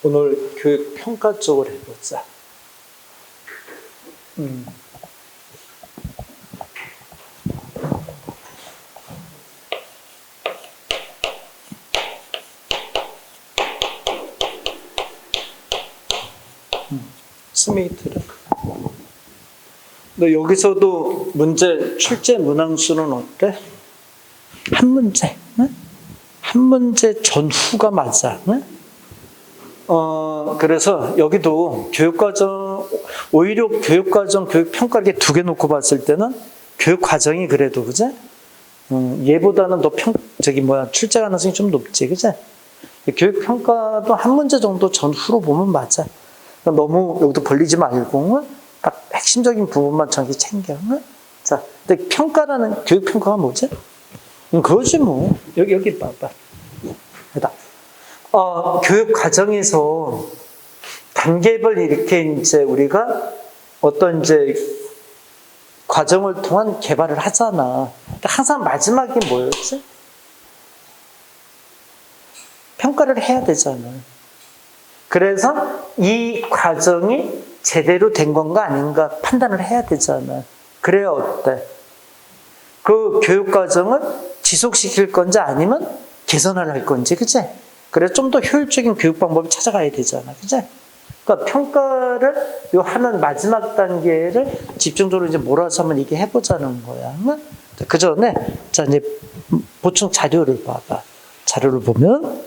오늘 교육 평가 쪽으로 해보자. 스메이트를. 너 여기서도 문제 출제 문항수는 어때? 한 문제. 응? 한 문제 전후가 맞아. 응? 그래서 여기도 교육과정, 오히려 교육과정, 교육평가 이렇게 두 개 놓고 봤을 때는 교육과정이 그래도, 그지? 얘보다는 더 출제 가능성이 좀 높지, 그지? 교육평가도 한 문제 정도 전후로 보면 맞아. 그러니까 너무 여기도 벌리지 말고, 딱 핵심적인 부분만 정확히 챙겨. 자, 근데 평가라는, 교육평가가 뭐지? 그거지 뭐. 여기 봐봐. 해다. 교육 과정에서 단계별 이렇게 이제 우리가 어떤 이제 과정을 통한 개발을 하잖아. 항상 마지막에 뭐였지? 평가를 해야 되잖아. 그래서 이 과정이 제대로 된 건가 아닌가 판단을 해야 되잖아. 그래야 어때? 그 교육 과정을 지속시킬 건지 아니면 개선을 할 건지, 그치? 그래서 좀 더 효율적인 교육 방법을 찾아가야 되잖아. 그치? 그러니까 평가를 하는 마지막 단계를 집중적으로 이제 몰아서 한번 이게 해보자는 거야. 그 전에, 자, 이제 보충 자료를 봐봐. 자료를 보면,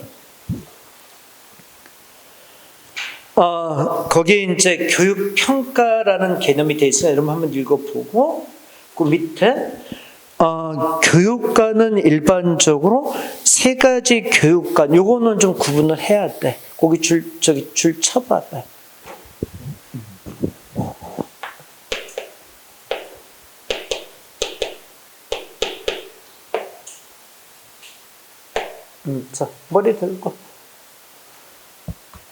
거기에 이제 교육평가라는 개념이 돼 있어요. 여러분 한번 읽어보고, 그 밑에, 교육과는 일반적으로 세 가지 교육과, 요거는 좀 구분을 해야 돼. 거기 줄 쳐봐봐. 자, 머리 들고.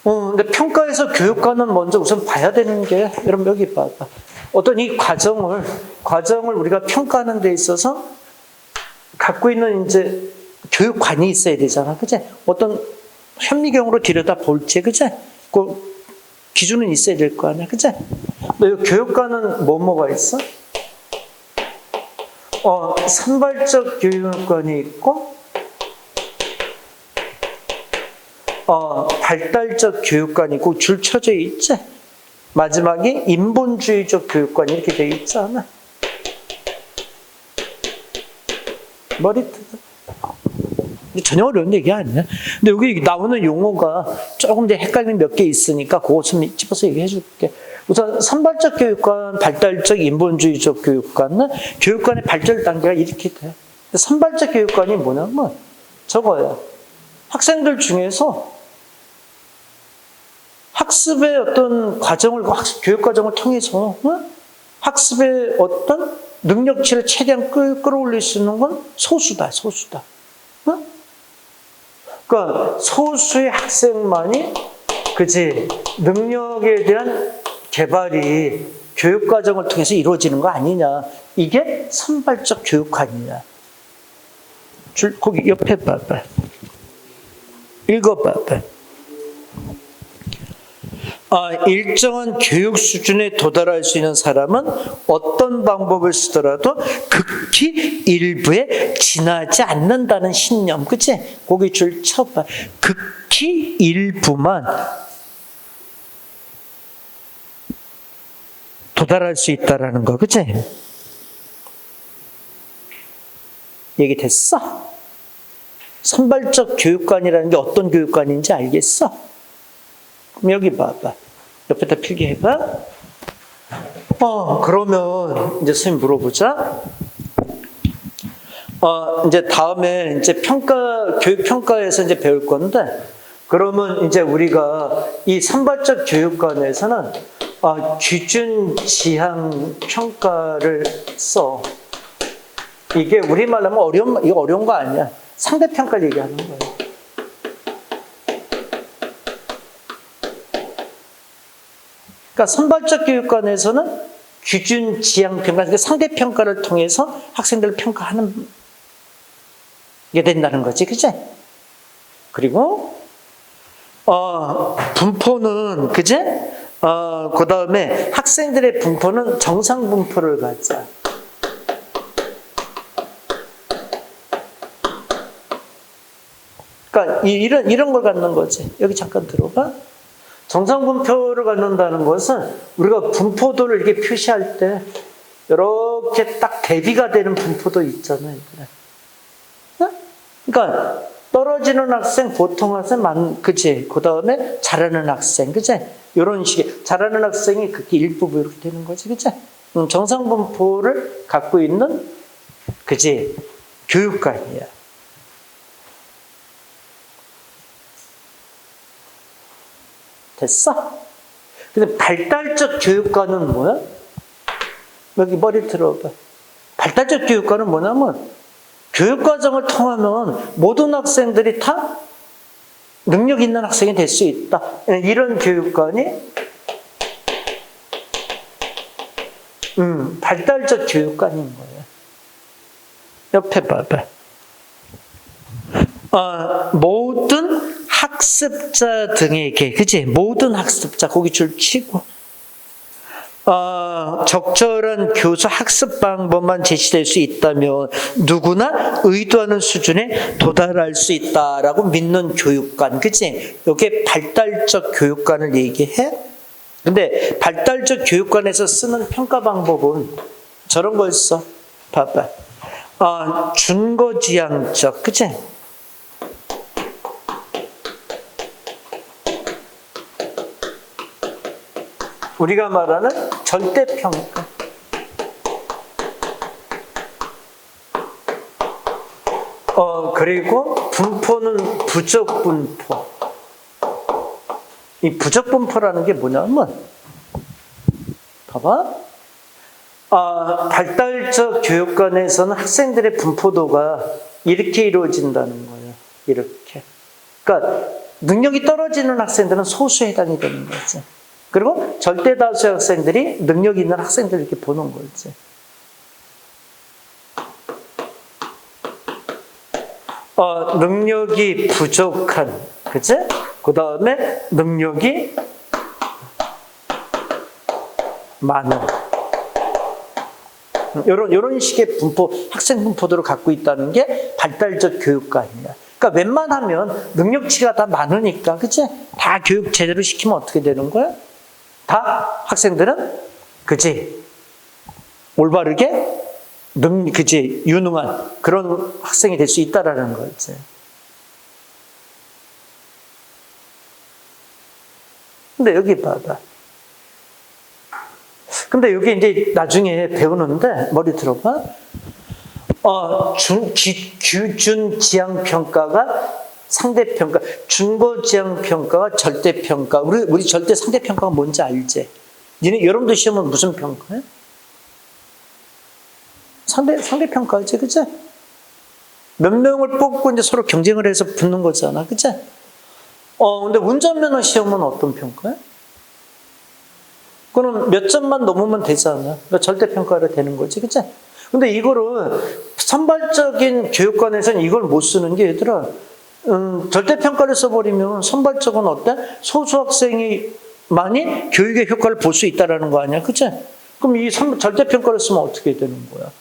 근데 평가에서 교육과는 먼저 우선 봐야 되는 게, 여러분 여기 봐봐. 어떤 이 과정을 우리가 평가하는 데 있어서 갖고 있는 이제 교육관이 있어야 되잖아. 그치? 어떤 현미경으로 들여다 볼지, 그치? 그 기준은 있어야 될 거 아니야. 그치? 근데 교육관은 뭐가 있어? 산발적 교육관이 있고, 발달적 교육관이 있고, 줄 쳐져 있지? 마지막에 인본주의적 교육관이 이렇게 되어 있잖아. 전혀 어려운 얘기 아니야. 근데 여기 나오는 용어가 조금 이제 헷갈리는 몇 개 있으니까 그거 좀 짚어서 얘기해 줄게. 우선 산발적 교육관, 발달적 인본주의적 교육관은 교육관의 발달 단계가 이렇게 돼. 산발적 교육관이 뭐냐면 저거야. 학생들 중에서 학습의 어떤 과정을, 교육 과정을 통해서 학습의 어떤 능력치를 최대한 끌어올릴 수 있는 건 소수다. 그러니까 소수의 학생만이 그지 능력에 대한 개발이 교육 과정을 통해서 이루어지는 거 아니냐. 이게 산발적 교육관이냐. 거기 옆에 봐봐. 읽어봐봐. 일정한 교육 수준에 도달할 수 있는 사람은 어떤 방법을 쓰더라도 극히 일부에 지나지 않는다는 신념. 그치? 거기 줄 쳐봐. 극히 일부만 도달할 수 있다라는 거. 그치? 얘기 됐어? 선발적 교육관이라는 게 어떤 교육관인지 알겠어? 그럼 여기 봐봐. 옆에다 필기해봐. 그러면 이제 선생님 물어보자. 이제 다음에 이제 교육 평가에서 이제 배울 건데, 그러면 이제 우리가 이 선발적 교육관에서는 기준 지향 평가를 써. 이게 우리말로 하면 이거 어려운 거 아니야. 상대 평가를 얘기하는 거예요. 그러니까 선발적 교육관에서는 기준 지향 평가, 그러니까 상대 평가를 통해서 학생들을 평가하는 게 된다는 거지, 그치? 그리고 분포는 그제? 그 다음에 학생들의 분포는 정상 분포를 갖자. 그러니까 이런 걸 갖는 거지. 여기 잠깐 들어봐. 정상 분포를 갖는다는 것은 우리가 분포도를 이렇게 표시할 때 이렇게 딱 대비가 되는 분포도 있잖아요. 그러니까 떨어지는 학생, 보통 학생, 그치? 그 다음에 잘하는 학생, 그치? 이런 식의 잘하는 학생이 그게 일부분 이렇게 되는 거지, 그치? 정상 분포를 갖고 있는, 그치? 교육관이야. 됐어? 근데 발달적 교육관은 뭐야? 여기 머리 들어봐. 발달적 교육관은 뭐냐면 교육과정을 통하면 모든 학생들이 다 능력 있는 학생이 될 수 있다. 이런 교육관이 발달적 교육관인 거예요. 옆에 봐봐. 모든 학습자 등에게, 그치? 모든 학습자, 거기 줄 치고, 적절한 교수 학습 방법만 제시될 수 있다면 누구나 의도하는 수준에 도달할 수 있다라고 믿는 교육관, 그치? 이게 발달적 교육관을 얘기해? 근데 발달적 교육관에서 쓰는 평가 방법은 저런 걸 써. 봐봐. 준거지향적, 그치? 우리가 말하는 절대평가. 그리고 분포는 부적분포. 이 부적분포라는 게 뭐냐면, 봐봐. 발달적 교육관에서는 학생들의 분포도가 이렇게 이루어진다는 거예요. 이렇게. 그러니까 능력이 떨어지는 학생들은 소수에 해당이 되는 거지. 그리고 절대 다수의 학생들이 능력 있는 학생들을 이렇게 보는 거지. 능력이 부족한, 그치? 그 다음에 능력이 많은. 이런 식의 분포, 학생 분포도를 갖고 있다는 게 발달적 교육관이야. 그러니까 웬만하면 능력치가 다 많으니까, 그치? 다 교육 제대로 시키면 어떻게 되는 거야? 다 학생들은, 그치? 올바르게, 그치? 유능한 그런 학생이 될 수 있다라는 거지. 근데 여기 봐봐. 근데 여기 이제 나중에 배우는데, 머리 들어봐. 규준지향평가가 상대평가, 준거지향평가가 절대평가. 우리 절대 상대평가가 뭔지 알지? 여러분도 시험은 무슨 평가야? 상대평가지, 그치? 몇 명을 뽑고 이제 서로 경쟁을 해서 붙는 거잖아, 그치? 근데 운전면허 시험은 어떤 평가야? 그럼 몇 점만 넘으면 되잖아. 그러니까 절대평가로 되는 거지, 그치? 근데 이거를 선발적인 교육관에서는 이걸 못 쓰는 게, 얘들아, 절대평가를 써버리면 선발적은 어때? 소수 학생이 많이 교육의 효과를 볼 수 있다는 거 아니야, 그치? 그럼 이 절대평가를 쓰면 어떻게 되는 거야?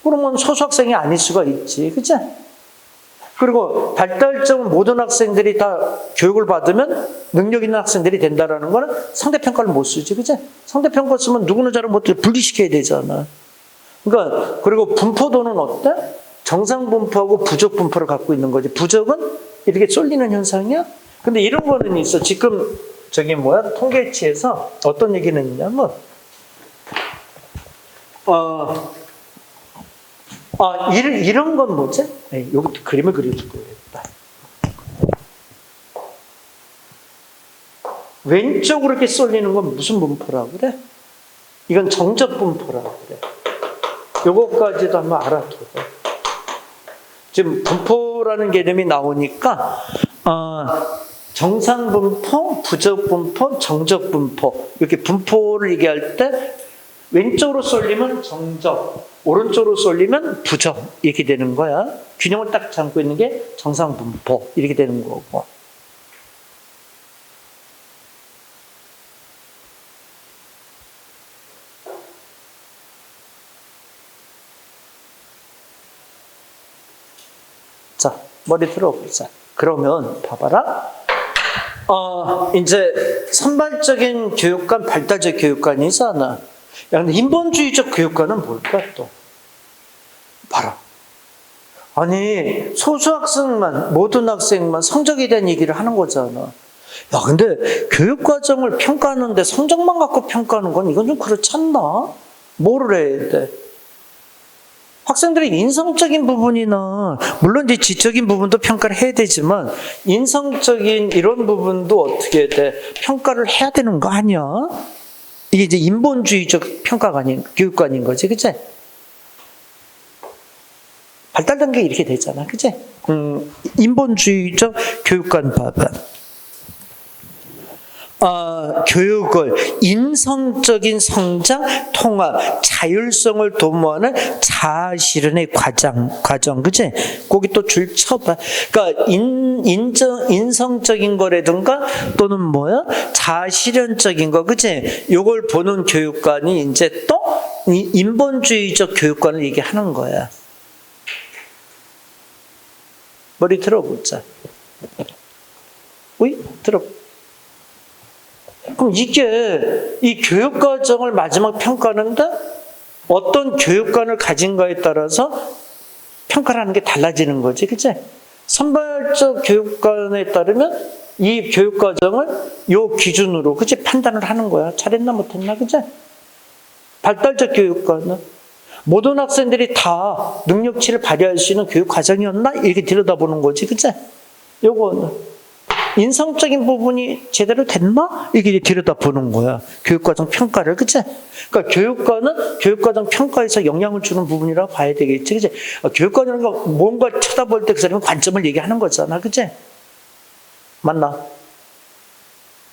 그러면 소수 학생이 아닐 수가 있지, 그치? 그리고 발달적 모든 학생들이 다 교육을 받으면 능력 있는 학생들이 된다는 거는 상대평가를 못 쓰지, 그치? 상대평가 쓰면 누구는 잘은 못해 분리시켜야 되잖아. 그러니까, 그리고 분포도는 어때? 정상 분포하고 부적 분포를 갖고 있는 거지. 부적은 이렇게 쏠리는 현상이야? 근데 이런 거는 있어. 지금, 통계치에서 어떤 얘기는 있냐면, 이런 건 뭐지? 여기 그림을 그려줄 거예요. 왼쪽으로 이렇게 쏠리는 건 무슨 분포라고 그래? 이건 정적 분포라고 그래. 요거까지도 한번 알아둬. 지금 분포라는 개념이 나오니까, 정상 분포, 부적 분포, 정적 분포. 이렇게 분포를 얘기할 때, 왼쪽으로 쏠리면 정적, 오른쪽으로 쏠리면 부적, 이렇게 되는 거야. 균형을 딱 잡고 있는 게 정상 분포, 이렇게 되는 거고. 머리 들어보자. 그러면 봐봐라. 이제 선발적인 교육관, 발달적 교육관이잖아. 야, 근데 인본주의적 교육관은 뭘까 또? 봐라. 아니, 소수 학생만, 모든 학생만 성적에 대한 얘기를 하는 거잖아. 야, 근데 교육과정을 평가하는데 성적만 갖고 평가하는 건 이건 좀 그렇지 않나? 뭐를 해야 돼? 학생들의 인성적인 부분이나, 물론 이제 지적인 부분도 평가를 해야 되지만, 인성적인 이런 부분도 어떻게 돼? 평가를 해야 되는 거 아니야? 이게 이제 인본주의적 평가가 아닌, 교육관인 거지, 그치? 발달 단계 이렇게 되잖아, 그치? 인본주의적 교육관 봐봐. 교육을 인성적인 성장, 통합, 자율성을 도모하는 자아 실현의 과정, 그치? 거기 또 줄 쳐봐. 그러니까 인성적인 거라든가 또는 뭐야? 자아 실현적인 거, 그치? 요걸 보는 교육관이 이제 또 인본주의적 교육관을 얘기하는 거야. 머리 들어보자. 우이 들어. 그럼 이게 이 교육과정을 마지막 평가하는데 어떤 교육관을 가진가에 따라서 평가를 하는 게 달라지는 거지, 그치? 선발적 교육관에 따르면 이 교육과정을 요 기준으로, 그치? 판단을 하는 거야. 잘했나 못했나, 그치? 발달적 교육관은 모든 학생들이 다 능력치를 발휘할 수 있는 교육과정이었나? 이렇게 들여다보는 거지, 그치? 요거는 인성적인 부분이 제대로 됐나? 이게 들여다보는 거야. 교육과정 평가를, 그치? 그러니까 교육과는 교육과정 평가에서 영향을 주는 부분이라고 봐야 되겠지, 그치? 교육과정은 뭔가 쳐다볼 때 그 사람은 관점을 얘기하는 거잖아, 그치? 맞나?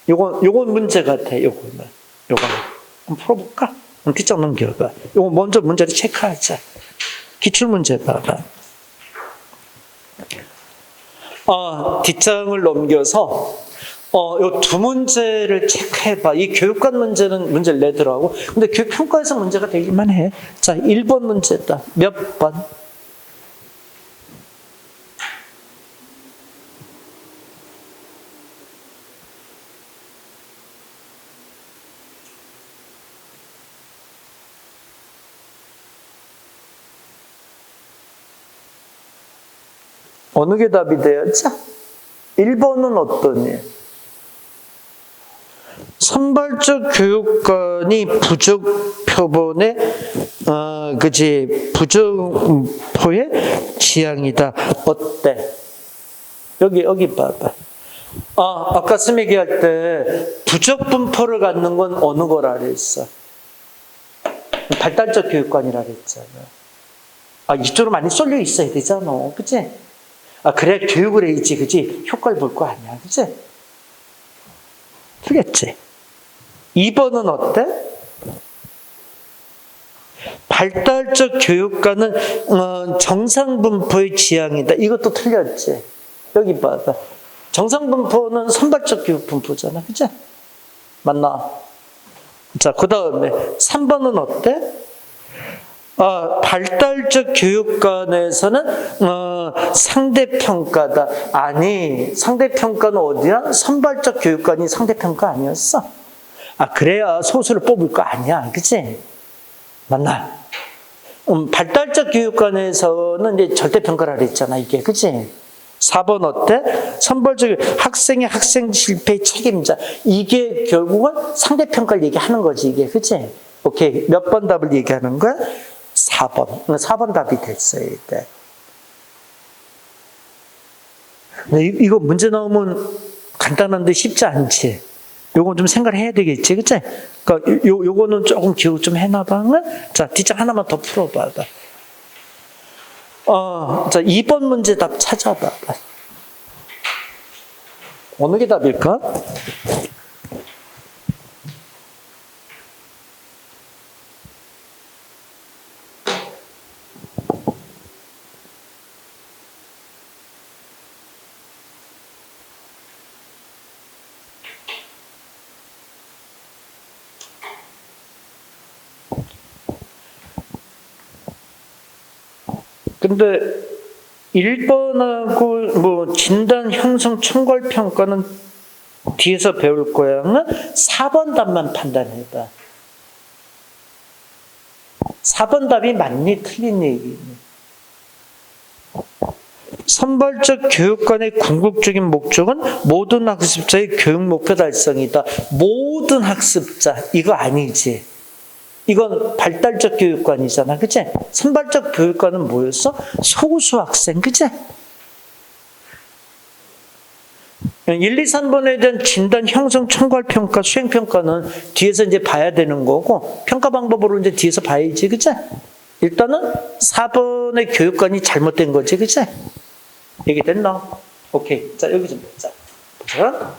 요건 문제 같아, 요거는. 한번 풀어볼까? 뒷장 넘겨봐. 요거 먼저 문제를 체크하자. 기출문제 봐봐. 뒷장을 넘겨서 요 두 문제를 체크해봐. 이 교육관 문제를 내더라고. 근데 교육평가에서 문제가 되기만 해. 자, 1번 문제다. 몇 번? 어느 게 답이 되었죠? 1번은 어떠니? 선발적 교육관이 부적 표본의 부적포의 지향이다. 어때? 여기 봐봐. 아까 쌤 얘기할 때 부적 분포를 갖는 건 어느 거라 그랬어? 발달적 교육관이라 그랬잖아. 이쪽으로 많이 쏠려 있어야 되잖아, 그치? 그래야 교육을 해야지, 그치? 효과를 볼 거 아니야, 그치? 틀렸지? 2번은 어때? 발달적 교육관은 정상분포의 지향이다. 이것도 틀렸지? 여기 봐봐. 정상분포는 선발적 교육분포잖아, 그치? 맞나? 자, 그 다음에 3번은 어때? 발달적 교육관에서는 상대평가다. 아니, 상대평가는 어디야? 선발적 교육관이 상대평가 아니었어? 그래야 소수를 뽑을 거 아니야, 그치? 맞나? 발달적 교육관에서는 이제 절대평가라 그랬잖아, 이게, 그치? 4번 어때? 선발적 학생의 학생 실패의 책임자. 이게 결국은 상대평가를 얘기하는 거지, 이게, 그치? 오케이. 몇 번 답을 얘기하는 거야? 4번. 4번 답이 됐어야 돼. 이거 문제 나오면 간단한데 쉽지 않지. 요건 좀 생각을 해야 되겠지, 그치? 그러니까 요거는 조금 기억 좀 해놔봐. 자, 뒷장 하나만 더 풀어봐. 자, 2번 문제 답 찾아봐. 어느 게 답일까? 근데 1번하고 뭐 진단 형성 총괄 평가는 뒤에서 배울 거야. 4번 답만 판단해봐. 4번 답이 맞니 틀린 얘기니? 선발적 교육관의 궁극적인 목적은 모든 학습자의 교육 목표 달성이다. 모든 학습자 이거 아니지. 이건 발달적 교육관이잖아, 그치? 선발적 교육관은 뭐였어? 소수 학생, 그치? 1, 2, 3번에 대한 진단, 형성, 총괄 평가, 수행 평가는 뒤에서 이제 봐야 되는 거고, 평가 방법으로 이제 뒤에서 봐야지, 그치? 일단은 4번의 교육관이 잘못된 거지, 그치? 얘기됐나? 오케이. 자, 여기 좀 보자. 자.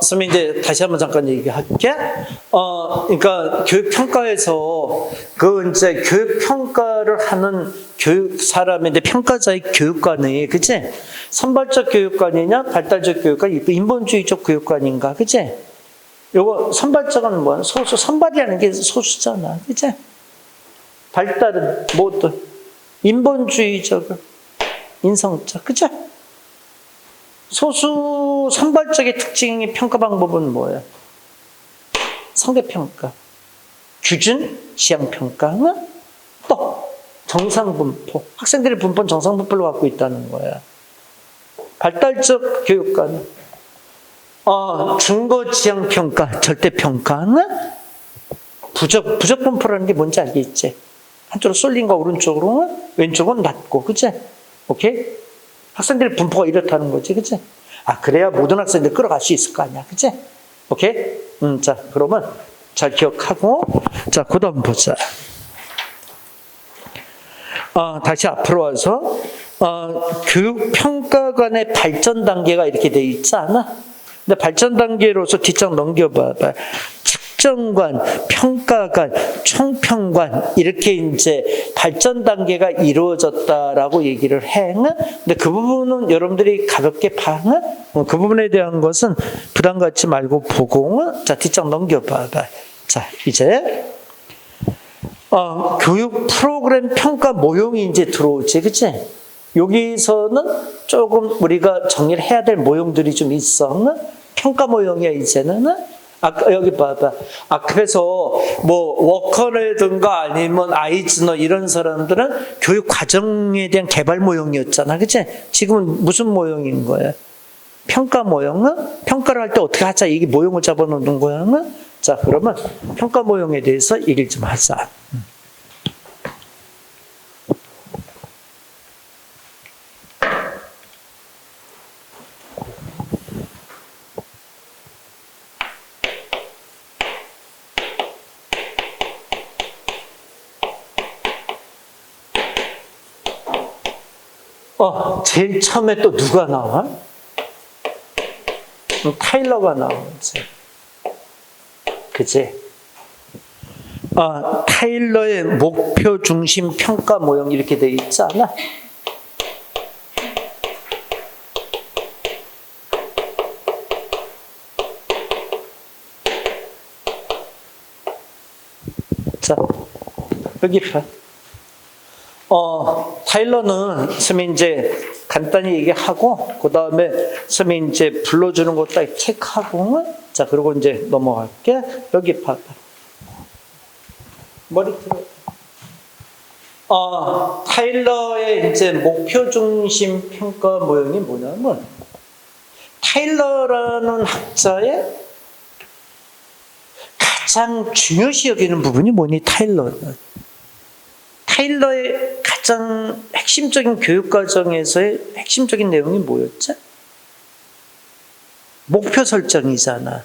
선생님 이제 다시 한번 잠깐 얘기할게. 그러니까 교육평가에서 그 이제 교육평가를 하는 교육 사람인데 평가자의 교육관이, 그치? 선발적 교육관이냐, 발달적 교육관, 인본주의적 교육관인가, 그치? 요거 선발적은 뭐야? 소수, 선발이라는 게 소수잖아, 그치? 발달은 뭐 또 인본주의적, 인성적, 그치? 소수 선발적의 특징이 평가 방법은 뭐예요? 상대평가, 규준, 지향평가, 또 정상분포. 학생들의 분포는 정상분포를 갖고 있다는 거야. 발달적 교육관은 중거 지향평가, 절대평가는 부적분포라는 게 뭔지 알겠지? 한쪽으로 쏠린 거 오른쪽으로, 왼쪽은 낮고, 그치? 오케이? 학생들의 분포가 이렇다는 거지, 그치? 그래야 모든 학생들 끌어갈 수 있을 거 아니야, 그치? 오케이? 자, 그러면 잘 기억하고, 자, 그 다음 보자. 다시 앞으로 와서, 교육평가관의 발전 단계가 이렇게 돼 있지 않아? 근데 발전 단계로서 뒷장 넘겨봐봐. 측정관, 평가관, 총평관 이렇게 이제 발전 단계가 이루어졌다라고 얘기를 해. 근데 그 부분은 여러분들이 가볍게 봐. 그 부분에 대한 것은 부담 갖지 말고 보고. 자, 뒷장 넘겨봐봐. 자, 이제 교육 프로그램 평가 모형이 이제 들어오지, 그치? 여기서는 조금 우리가 정리를 해야 될 모형들이 좀 있어. 평가 모형이야, 이제는. 여기 봐봐. 그래서 뭐 워커라든가 아니면 아이즈너 이런 사람들은 교육 과정에 대한 개발 모형이었잖아, 그치? 지금은 무슨 모형인 거야? 평가 모형은? 평가를 할 때 어떻게 하자, 이게 모형을 잡아놓는 거야. 자, 그러면 평가 모형에 대해서 얘기를 좀 하자. 제일 처음에 또 누가 나와? 타일러가 나오지. 그치? 타일러의 목표 중심 평가 모형 이렇게 돼 있지 않아? 자, 여기 봐. 타일러는 선생님 이제 간단히 얘기하고, 그 다음에 선생님 이제 불러주는 거 딱 체크하고, 자, 그리고 이제 넘어갈게. 여기 봐봐. 머리 들어. 타일러의 이제 목표 중심 평가 모형이 뭐냐면, 타일러라는 학자의 가장 중요시 여기는 부분이 뭐니, 타일러는? 타일러의 가장 핵심적인 교육과정에서의 핵심적인 내용이 뭐였지? 목표 설정이잖아.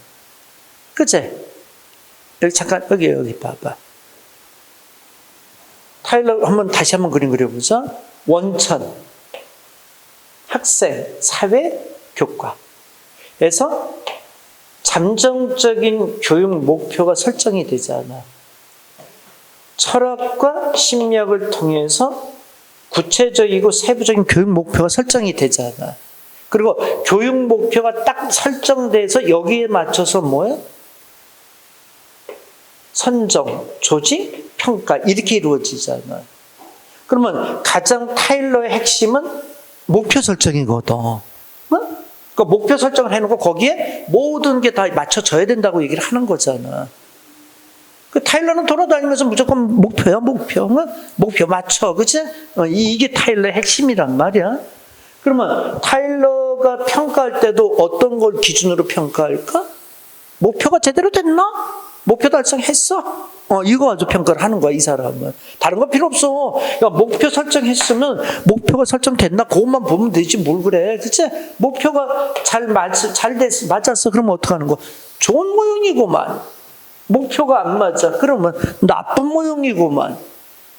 그치? 여기 잠깐, 여기 봐봐. 타일러 다시 한번 그림 그려보자. 원천, 학생, 사회, 교과에서 잠정적인 교육 목표가 설정이 되잖아. 철학과 심리학을 통해서 구체적이고 세부적인 교육 목표가 설정이 되잖아. 그리고 교육 목표가 딱 설정돼서 여기에 맞춰서 뭐야? 선정, 조직, 평가 이렇게 이루어지잖아. 그러면 가장 타일러의 핵심은 목표 설정이거든. 그러니까 목표 설정을 해놓고 거기에 모든 게 다 맞춰져야 된다고 얘기를 하는 거잖아. 그 타일러는 돌아다니면서 무조건 목표야, 목표. 목표 맞춰, 그치? 이게 타일러의 핵심이란 말이야. 그러면 타일러가 평가할 때도 어떤 걸 기준으로 평가할까? 목표가 제대로 됐나? 목표 달성했어? 이거 가지고 평가를 하는 거야, 이 사람은. 다른 거 필요 없어. 그러니까 목표 설정했으면 목표가 설정됐나? 그것만 보면 되지, 뭘 그래. 그치? 목표가 맞았어. 그러면 어떡하는 거야? 좋은 모형이구만. 목표가 안 맞아. 그러면 나쁜 모형이구만.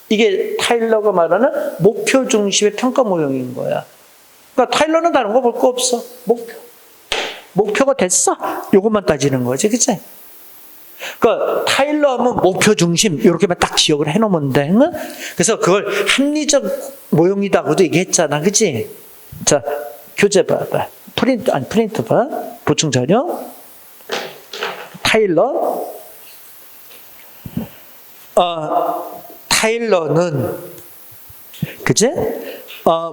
이게 타일러가 말하는 목표 중심의 평가 모형인 거야. 그러니까 타일러는 다른 거 볼 거 없어. 목표가 됐어? 요것만 따지는 거지, 그치? 그러니까 타일러 하면 목표 중심 이렇게만 딱 지역을 해놓으면 돼. 응? 그래서 그걸 합리적 모형이다고도 얘기했잖아, 그치? 자, 교재 봐봐. 프린트 봐. 보충 자료. 타일러. 타일러는 그치?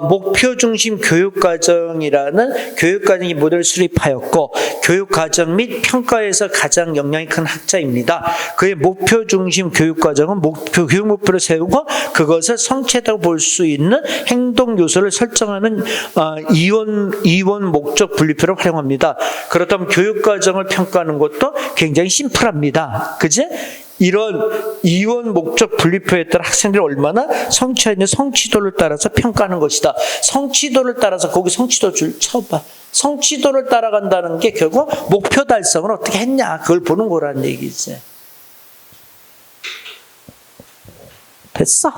목표 중심 교육과정이라는 교육과정이 모델을 수립하였고 교육과정 및 평가에서 가장 영향이 큰 학자입니다. 그의 목표 중심 교육과정은 교육 목표를 세우고 그것을 성취했다고 볼 수 있는 행동 요소를 설정하는 이원 목적 분리표를 활용합니다. 그렇다면 교육과정을 평가하는 것도 굉장히 심플합니다. 그치? 이런 이원 목적 분리표에 따라 학생들이 얼마나 성취하는 성취도를 따라서 평가하는 것이다. 성취도를 따라서 거기 성취도 줄 쳐봐. 성취도를 따라간다는 게 결국 목표 달성을 어떻게 했냐 그걸 보는 거라는 얘기지. 됐어?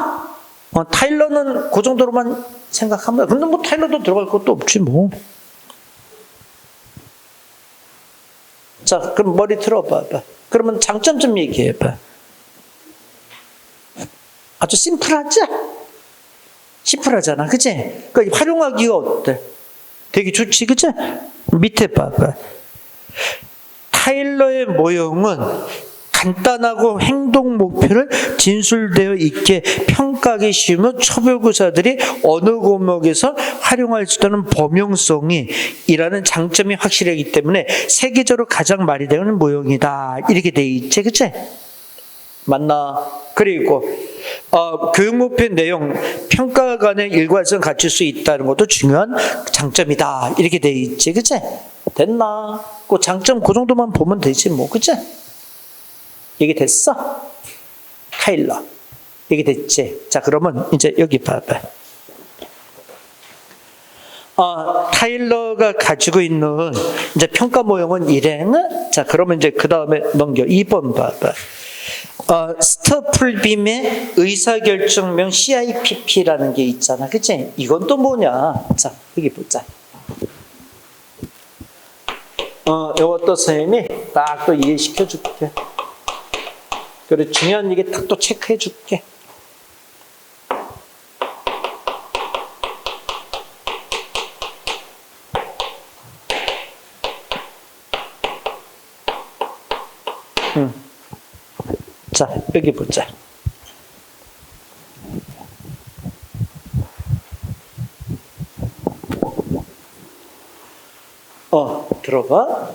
타일러는 그 정도로만 생각합니다. 근데 뭐 타일러도 들어갈 것도 없지 뭐. 자, 그럼 머리 틀어봐봐. 그러면 장점 좀 얘기해봐. 아주 심플하지? 심플하잖아, 그치? 그러니까 활용하기가 어때? 되게 좋지, 그치? 밑에 봐봐. 타일러의 모형은 간단하고 행동 목표를 진술되어 있게 평가하기 쉬우며 초보교사들이 어느 과목에서 활용할 수 있다는 범용성이 이라는 장점이 확실하기 때문에 세계적으로 가장 말이 되는 모형이다. 이렇게 돼 있지, 그치? 맞나? 그리고 교육 목표 내용, 평가 간의 일관성을 갖출 수 있다는 것도 중요한 장점이다. 이렇게 돼 있지, 그치? 됐나? 그 장점 그 정도만 보면 되지 뭐, 그치? 얘기 됐어? 타일러. 얘기 됐지? 자, 그러면 이제 여기 봐봐. 타일러가 가지고 있는 이제 평가 모형은 이래. 자, 그러면 이제 그 다음에 넘겨. 2번 봐봐. 스터플빔의 의사결정명 CIPP라는 게 있잖아. 그치? 이건 또 뭐냐? 자, 여기 보자. 이것도 선생님이 딱 또 이해시켜 줄게. 그래, 중요한 얘기 딱 또 체크해 줄게. 자, 여기 보자. 들어봐.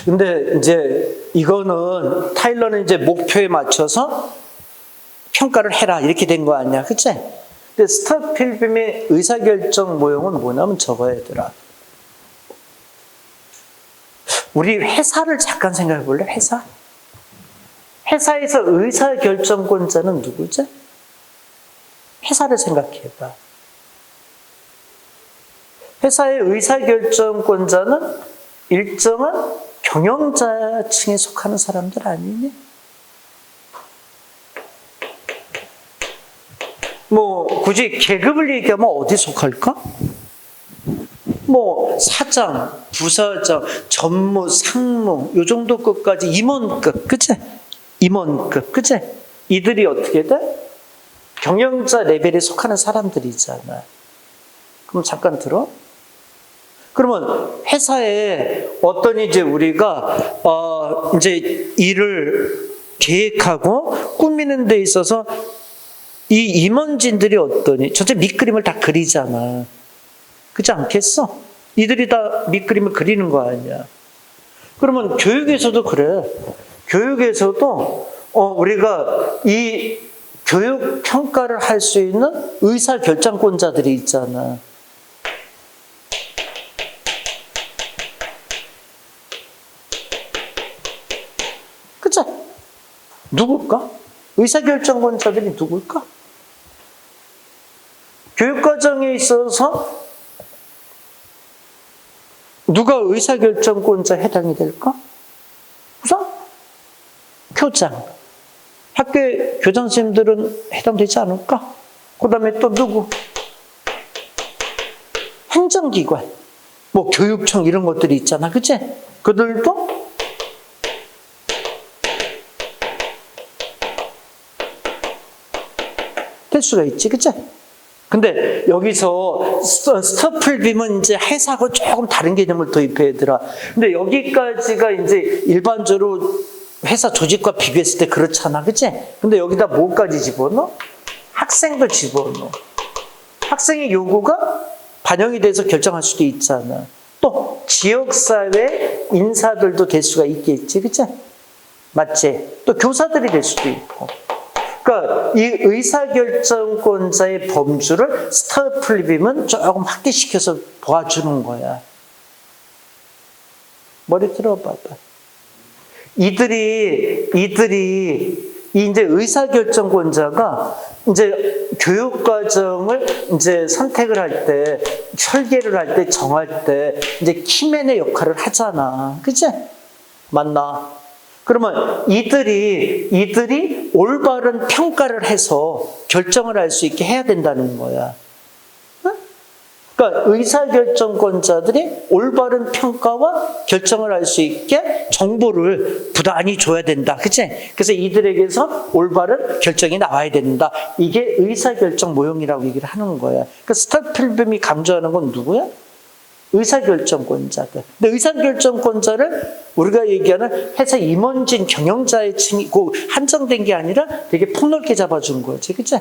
근데 이제 이거는 타일러는 이제 목표에 맞춰서 평가를 해라 이렇게 된 거 아니야, 그치? 근데 스터필빔의 의사결정 모형은 뭐냐면 저거 얘들아. 우리 회사를 잠깐 생각해 볼래? 회사? 회사에서 의사결정권자는 누구지? 회사를 생각해 봐. 회사의 의사결정권자는 일정한 경영자층에 속하는 사람들 아니니? 뭐 굳이 계급을 얘기하면 어디 속할까? 뭐 사장, 부사장, 전무, 상무 요 정도 급까지 임원급, 그치? 임원급, 그치? 이들이 어떻게 돼? 경영자 레벨에 속하는 사람들이잖아. 그럼 잠깐 들어. 그러면 회사에 어떤 이제 우리가 이제 일을 계획하고 꾸미는 데 있어서 이 임원진들이 어떠니? 전체 밑그림을 다 그리잖아. 그렇지 않겠어? 이들이 다 밑그림을 그리는 거 아니야. 그러면 교육에서도 그래. 교육에서도 우리가 이 교육 평가를 할 수 있는 의사 결정권자들이 있잖아. 그치? 누굴까? 의사결정권자들이 누굴까? 교육과정에 있어서 누가 의사결정권자에 해당이 될까? 우선 교장. 학교의 교장 선생님들은 해당되지 않을까? 그 다음에 또 누구? 행정기관. 뭐 교육청 이런 것들이 있잖아. 그치? 그들도 될 수가 있지. 그치? 근데 여기서 스토플빔은 이제 회사하고 조금 다른 개념을 도입해더라. 근데 여기까지가 이제 일반적으로 회사 조직과 비교했을 때 그렇잖아. 그치? 근데 여기다 뭐까지 집어넣어? 학생도 집어넣어. 학생의 요구가 반영이 돼서 결정할 수도 있잖아. 또 지역사회 인사들도 될 수가 있겠지. 그치? 맞지? 또 교사들이 될 수도 있고. 그러니까 이 의사결정권자의 범주를 스토플빔은 조금 확대시켜서 보아주는 거야. 머리 들어봐봐. 이들이 이제 의사결정권자가 이제 교육과정을 이제 선택을 할 때, 설계를 할 때, 정할 때 이제 키맨의 역할을 하잖아. 그치? 맞나? 그러면 이들이 올바른 평가를 해서 결정을 할 수 있게 해야 된다는 거야. 그러니까 의사결정권자들이 올바른 평가와 결정을 할 수 있게 정보를 부단히 줘야 된다. 그치? 그래서 이들에게서 올바른 결정이 나와야 된다. 이게 의사결정 모형이라고 얘기를 하는 거야. 그러니까 스토플빔이 강조하는 건 누구야? 의사결정권자들. 근데 의사결정권자를 우리가 얘기하는 회사 임원진 경영자의 층이고 한정된 게 아니라 되게 폭넓게 잡아준 거지. 그치?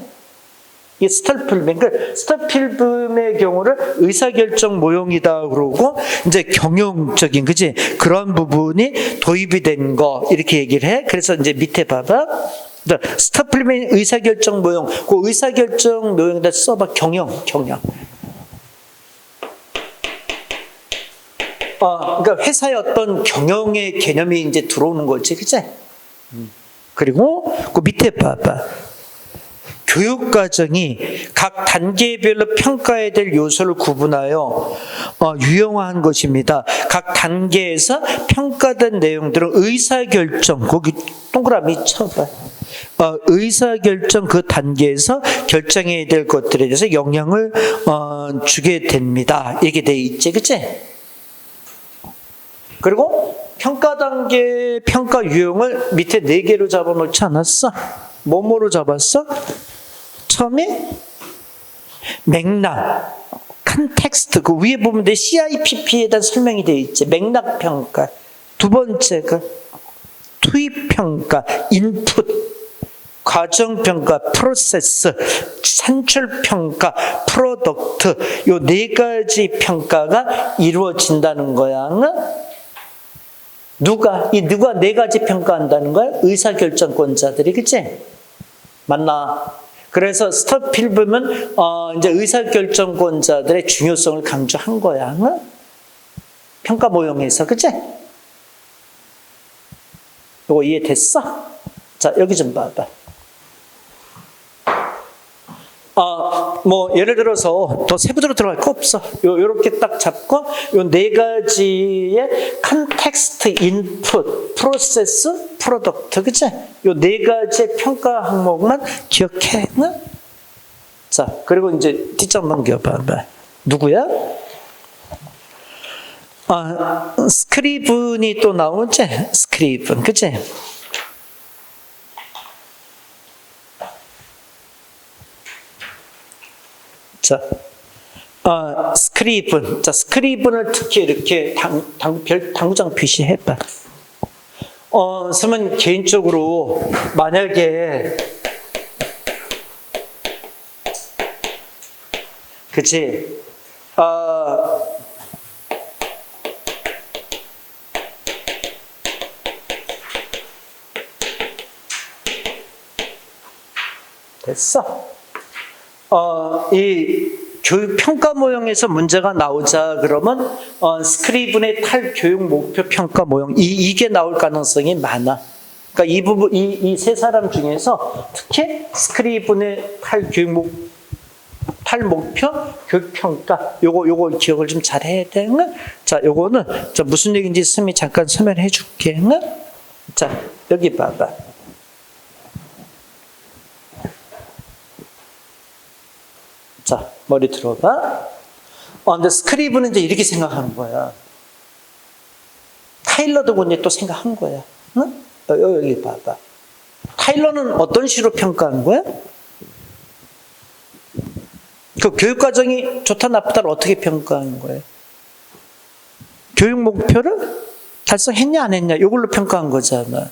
이 스토플빔. 그러니까 스토플빔의 경우를 의사결정 모형이다 그러고 이제 경영적인, 그치? 그런 부분이 도입이 된 거 이렇게 얘기를 해. 그래서 이제 밑에 봐봐. 스토플빔의 의사결정 모형. 그 의사결정 모형에다 써봐. 경영. 그러니까 회사의 어떤 경영의 개념이 이제 들어오는 거지, 그치? 그리고 그 밑에 봐봐. 교육과정이 각 단계별로 평가해야 될 요소를 구분하여 유형화한 것입니다. 각 단계에서 평가된 내용들은 의사결정, 거기 동그라미 쳐봐. 의사결정 그 단계에서 결정해야 될 것들에 대해서 영향을 주게 됩니다. 이렇게 돼 있지, 그치? 그리고 평가 단계, 평가 유형을 밑에 4개로 잡아놓지 않았어? 뭐뭐로 잡았어? 처음에 맥락, 컨텍스트, 그 위에 보면 내 CIPP에 대한 설명이 되어 있지. 맥락 평가. 두 번째가 투입 평가, 인풋, 과정 평가, 프로세스, 산출 평가, 프로덕트. 요 4가지 평가가 이루어진다는 거야. 누가 4가지 평가한다는 거야? 의사결정권자들이, 그치? 맞나? 그래서 스토플빔은 이제 의사결정권자들의 중요성을 강조한 거야. 평가 모형에서, 그치? 이거 이해됐어? 자, 여기 좀 봐봐. 뭐 예를 들어서 더 세부적으로 들어갈 거 없어. 요렇게 딱 잡고 요 4가지의 컨텍스트, 인풋, 프로세스, 프로덕트, 그치? 요 4가지의 평가 항목만 기억해. 응? 자, 그리고 이제 뒷장 넘겨봐. 누구야? 스크리븐이 또 나오지? 스크리븐, 그치? 자, 스크리븐. 자, 스크리븐을 특히 이렇게 당구장 표시해봐. 그러면 개인적으로 만약에 그치 됐어. 이 교육 평가 모형에서 문제가 나오자 그러면 스크리븐의 탈 교육 목표 평가 모형 이게 나올 가능성이 많아. 그러니까 이 부분 이 세 사람 중에서 특히 스크리븐의 탈 목표 교육 평가 요거 기억을 좀 잘 해야 돼. 자, 요거는 자 무슨 얘기인지 스미 잠깐 설명해 줄게. 자, 여기 봐봐. 자, 머리 들어봐. 근데 스크리브는 이제 이렇게 생각하는 거야. 타일러도 근데 또 생각한 거야. 응? 여기 봐봐. 타일러는 어떤 식으로 평가한 거야? 그 교육과정이 좋다 나쁘다를 어떻게 평가하는 거예요? 교육 목표를 달성했냐 안 했냐 이걸로 평가한 거잖아.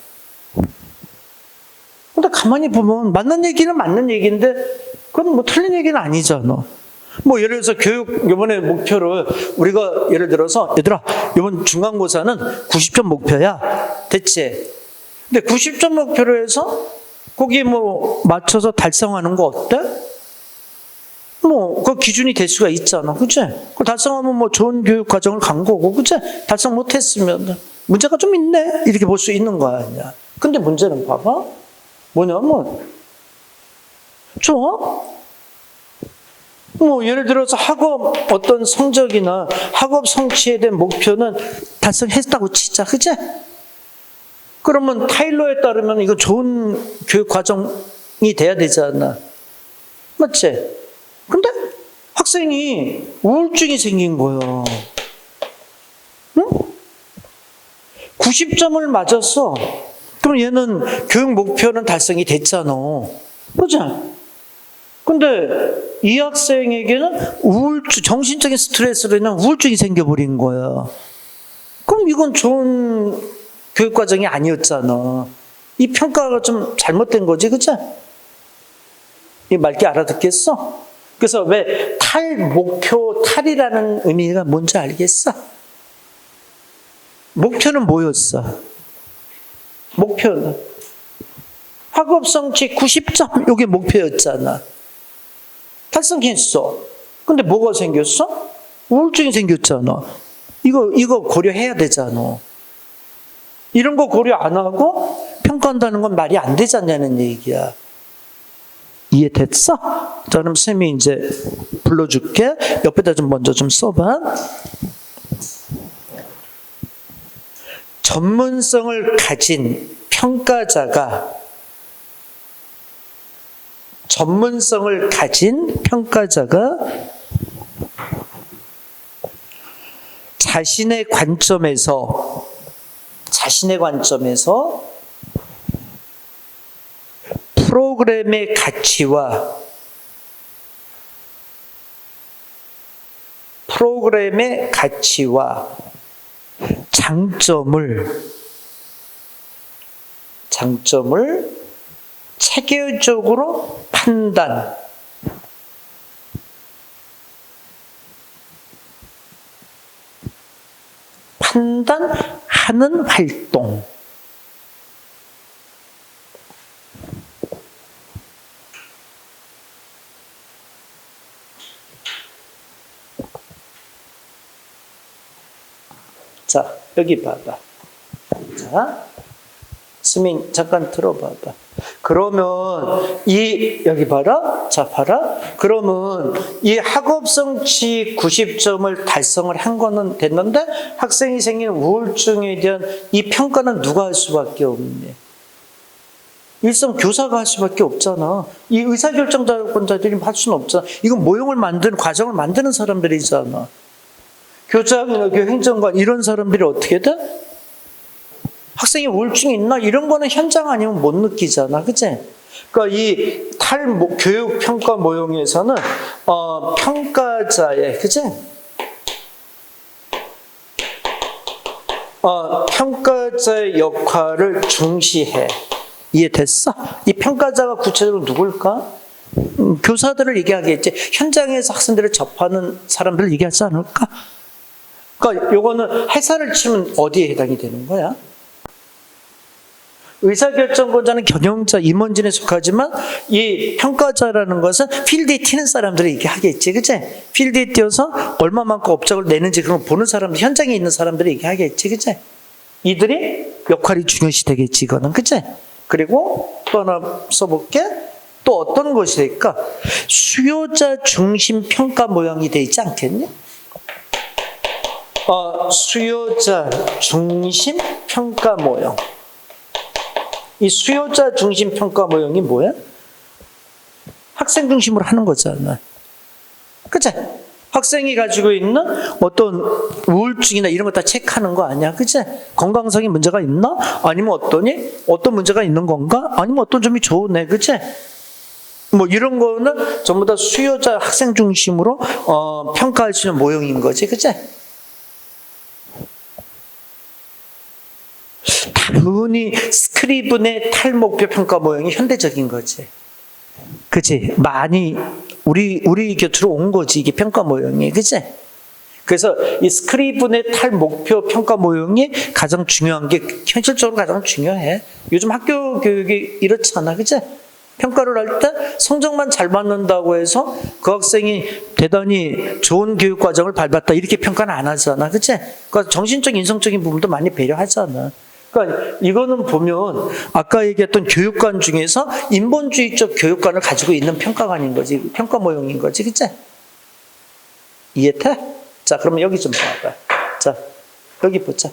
근데 가만히 보면 맞는 얘기는 맞는 얘기인데 그건 뭐 틀린 얘기는 아니잖아. 뭐 예를 들어서 교육 이번에 목표를 우리가 예를 들어서 얘들아 이번 중간고사는 90점 목표야. 됐지? 근데 90점 목표로 해서 거기에 뭐 맞춰서 달성하는 거 어때? 뭐 그 기준이 될 수가 있잖아. 그치? 그 달성하면 뭐 좋은 교육 과정을 간 거고. 그치? 달성 못했으면 문제가 좀 있네. 이렇게 볼 수 있는 거 아니야. 근데 문제는 봐봐. 뭐냐면 좋아? 뭐 예를 들어서 학업 어떤 성적이나 학업 성취에 대한 목표는 달성했다고 치자. 그치? 그러면 타일러에 따르면 이거 좋은 교육 과정이 돼야 되잖아. 맞지? 근데 학생이 우울증이 생긴 거야. 응? 90점을 맞았어. 그럼 얘는 교육 목표는 달성이 됐잖아. 그치? 근데 이 학생에게는 우울증, 정신적인 스트레스로 인한 우울증이 생겨버린 거야. 그럼 이건 좋은 교육과정이 아니었잖아. 이 평가가 좀 잘못된 거지, 그치? 이 말귀 알아듣겠어? 그래서 왜 탈이라는 의미가 뭔지 알겠어? 목표는 뭐였어? 목표는 학업 성취 90점, 이게 목표였잖아. 달성했어. 근데 뭐가 생겼어? 우울증이 생겼잖아. 이거 고려해야 되잖아. 이런 거 고려 안 하고 평가한다는 건 말이 안 되잖냐는 얘기야. 이해됐어? 자, 그럼 쌤이 이제 불러줄게. 옆에다 좀 먼저 좀 써봐. 전문성을 가진 평가자가 자신의 관점에서 프로그램의 가치와 장점을 체계적으로 판단하는 활동. 자, 여기 봐봐. 자, 스민 잠깐 들어봐봐. 그러면 여기 봐라. 자, 봐라. 그러면 이 학업 성취 90점을 달성을 한 거는 됐는데 학생이 생긴 우울증에 대한 이 평가는 누가 할 수밖에 없니? 일선 교사가 할 수밖에 없잖아. 이 의사결정권자들이 할 수는 없잖아. 이건 모형을 만드는 과정을 만드는 사람들이잖아. 교장이나 행정관 이런 사람들이 어떻게 돼? 학생이 우울증이 있나? 이런 거는 현장 아니면 못 느끼잖아. 그치? 그러니까 이 교육 평가 모형에서는 평가자의, 그치? 평가자의 역할을 중시해. 이해됐어? 이 평가자가 구체적으로 누굴까? 교사들을 얘기하겠지. 현장에서 학생들을 접하는 사람들을 얘기하지 않을까? 그러니까 요거는 회사를 치면 어디에 해당이 되는 거야? 의사결정권자는 경영자, 임원진에 속하지만 이 평가자라는 것은 필드에 튀는 사람들이 얘기하겠지. 그치? 필드에 뛰어서 얼마만큼 업적을 내는지 그런 거 보는 사람들, 현장에 있는 사람들이 얘기하겠지. 그치? 이들이 역할이 중요시 되겠지. 이거는. 그치? 그리고 또 하나 써볼게. 또 어떤 것이 될까? 수요자 중심 평가 모형이 되어 있지 않겠니? 수요자 중심 평가 모형. 이 수요자 중심 평가 모형이 뭐야? 학생 중심으로 하는 거잖아. 그치? 학생이 가지고 있는 어떤 우울증이나 이런 거 다 체크하는 거 아니야. 그치? 건강상의 문제가 있나? 아니면 어떤 문제가 있는 건가? 아니면 어떤 점이 좋으네. 그치? 뭐 이런 거는 전부 다 수요자 학생 중심으로 평가할 수 있는 모형인 거지. 그치? 다분히 스크리븐의 탈목표 평가 모형이 현대적인 거지. 그치? 많이 우리 곁으로 온 거지. 이게 평가 모형이. 그치? 그래서 이 스크리븐의 탈목표 평가 모형이 가장 중요한 게 현실적으로 가장 중요해. 요즘 학교 교육이 이렇잖아. 그치? 평가를 할 때 성적만 잘 받는다고 해서 그 학생이 대단히 좋은 교육 과정을 밟았다 이렇게 평가는 안 하잖아. 그치? 그러니까 정신적 인성적인 부분도 많이 배려하잖아. 그러니까 이거는 보면 아까 얘기했던 교육관 중에서 인본주의적 교육관을 가지고 있는 평가관인 거지. 평가 모형인 거지. 그치? 이해돼? 자, 그러면 여기 좀 봐봐. 자, 여기 보자.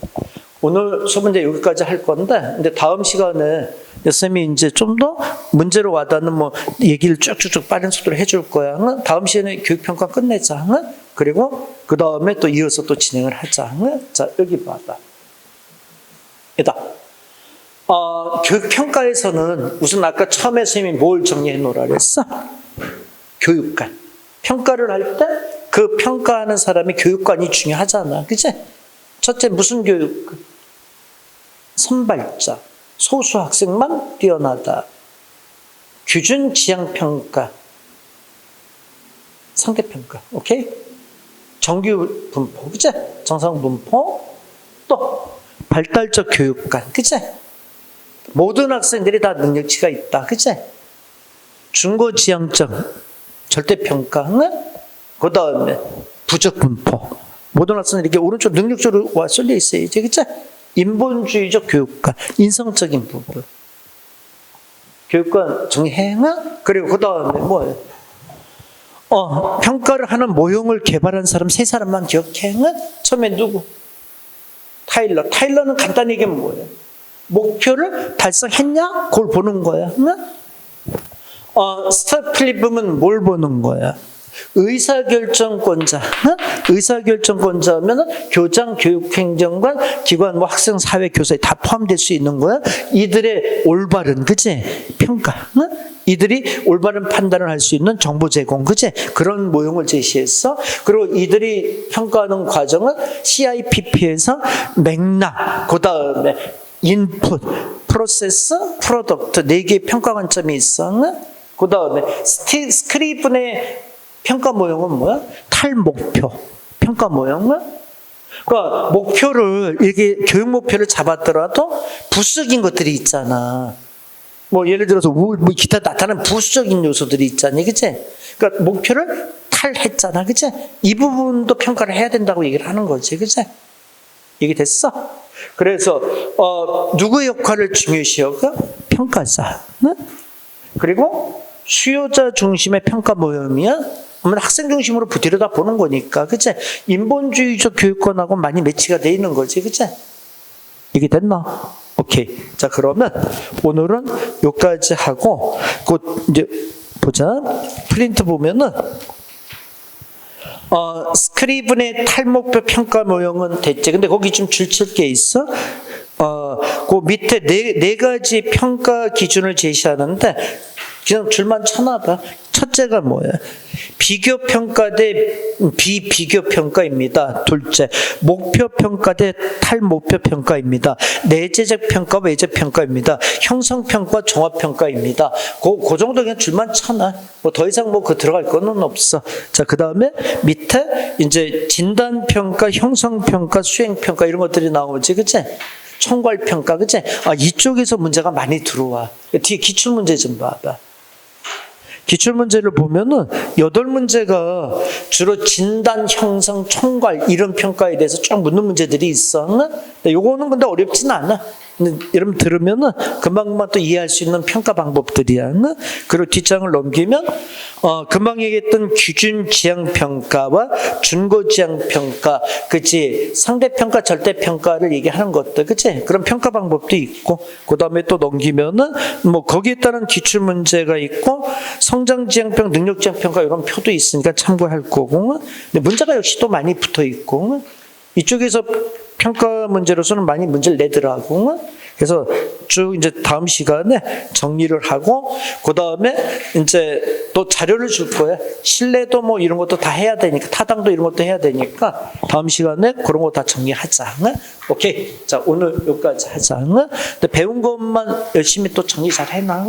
오늘 수업 이제 여기까지 할 건데, 근데 다음 시간에 쌤이 이제 좀 더 문제로 와닿는 뭐 얘기를 쭉쭉쭉 빠른 속도로 해줄 거야. 응? 다음 시간에 교육평가 끝내자. 응? 그리고 그 다음에 또 이어서 또 진행을 하자. 응? 자, 여기 봐봐. 이다. 교육평가에서는 우선 아까 처음에 선생님이 뭘 정리해 놓으라 그랬어? 교육관. 평가를 할 때 그 평가하는 사람이 교육관이 중요하잖아. 그치? 첫째, 무슨 교육? 선발자. 소수 학생만 뛰어나다. 규준 지향평가. 상대평가. 오케이? 정규 분포. 그치? 정상 분포. 또, 발달적 교육관. 그치? 모든 학생들이 다 능력치가 있다. 그치? 중고 지향적 절대평가. 그 다음에 부적 분포. 모든 학생들이 이렇게 오른쪽 능력적으로 와 쏠려 있어야지. 그치? 인본주의적 교육관. 인성적인 부분. 교육관 정행아? 그리고 그 다음에 뭐예요? 평가를 하는 모형을 개발한 사람 세 사람만 기억해. 처음에 누구? 타일러. 타일러는 간단히 얘기하면 뭐예요? 목표를 달성했냐? 그걸 보는 거야. 스타필리브는 뭘 보는 거야? 의사결정권자. 의사결정권자면 교장, 교육행정관, 기관, 뭐 학생, 사회, 교사에 다 포함될 수 있는 거야. 이들의 올바른, 그치? 평가. 이들이 올바른 판단을 할 수 있는 정보 제공, 그치? 그런 모형을 제시했어. 그리고 이들이 평가하는 과정은 CIPP에서 맥락, 그 다음에 인풋, 프로세스, 프로덕트, 4개의 평가 관점이 있어. 그 다음에 스크리븐의 평가 모형은 뭐야? 탈목표. 평가 모형은? 그러니까 목표를, 이게 교육 목표를 잡았더라도 부수적인 것들이 있잖아. 뭐 예를 들어서 뭐 기타 나타나는 부수적인 요소들이 있잖니. 그치? 그러니까 목표를 탈했잖아. 그치? 이 부분도 평가를 해야 된다고 얘기를 하는 거지. 그치? 얘기됐어? 그래서, 누구의 역할을 중요시 여겨? 평가자. 응? 그리고 수요자 중심의 평가 모형이야? 그러면 학생 중심으로 들여다보는 거니까. 그치? 인본주의적 교육관하고 많이 매치가 돼 있는 거지. 그치? 이게 됐나? 오케이. 자, 그러면 오늘은 여기까지 하고, 곧 이제 보자. 프린트 보면은, 스크리븐의 탈목표 평가 모형은 됐지. 근데 거기 좀 줄칠 게 있어. 그 밑에 네 가지 평가 기준을 제시하는데, 그냥 줄만 쳐놔봐. 첫째가 뭐예요? 비교평가 대 비비교평가입니다. 둘째, 목표평가 대 탈목표평가입니다. 내재적 평가, 외적 평가입니다. 형성평가, 종합평가입니다. 그 정도 그냥 줄만 쳐놔. 뭐 더 이상 뭐 그 들어갈 거는 없어. 자, 그 다음에 밑에 이제 진단평가, 형성평가, 수행평가 이런 것들이 나오지, 그치? 총괄평가, 그치? 아, 이쪽에서 문제가 많이 들어와. 뒤에 기출문제 좀 봐봐. 기출문제를 보면은 8문제가 주로 진단, 형성, 총괄 이런 평가에 대해서 쭉 묻는 문제들이 있어. 요거는 근데 어렵진 않아. 여러분 들으면은 금방금방 또 이해할 수 있는 평가 방법들이야. 그리고 뒷장을 넘기면 금방 얘기했던 기준 지향 평가와 준고 지향 평가, 그치? 상대 평가, 절대 평가를 얘기하는 것들, 그치? 그런 평가 방법도 있고, 그 다음에 또 넘기면은 뭐 거기에 따른 기출 문제가 있고, 성장 지향 평가, 능력 지향 평가 이런 표도 있으니까 참고할 거고, 근데 문제가 역시 또 많이 붙어 있고, 이쪽에서 평가 문제로서는 많이 문제를 내더라고. 그래서 쭉 이제 다음 시간에 정리를 하고, 그 다음에 이제 또 자료를 줄 거야. 신뢰도 뭐 이런 것도 다 해야 되니까, 타당도 이런 것도 해야 되니까, 다음 시간에 그런 거 다 정리하자. 오케이. 자, 오늘 여기까지 하자. 근데 배운 것만 열심히 또 정리 잘 해놔.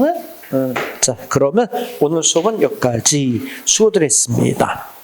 자, 그러면 오늘 수업은 여기까지. 수고들 했습니다.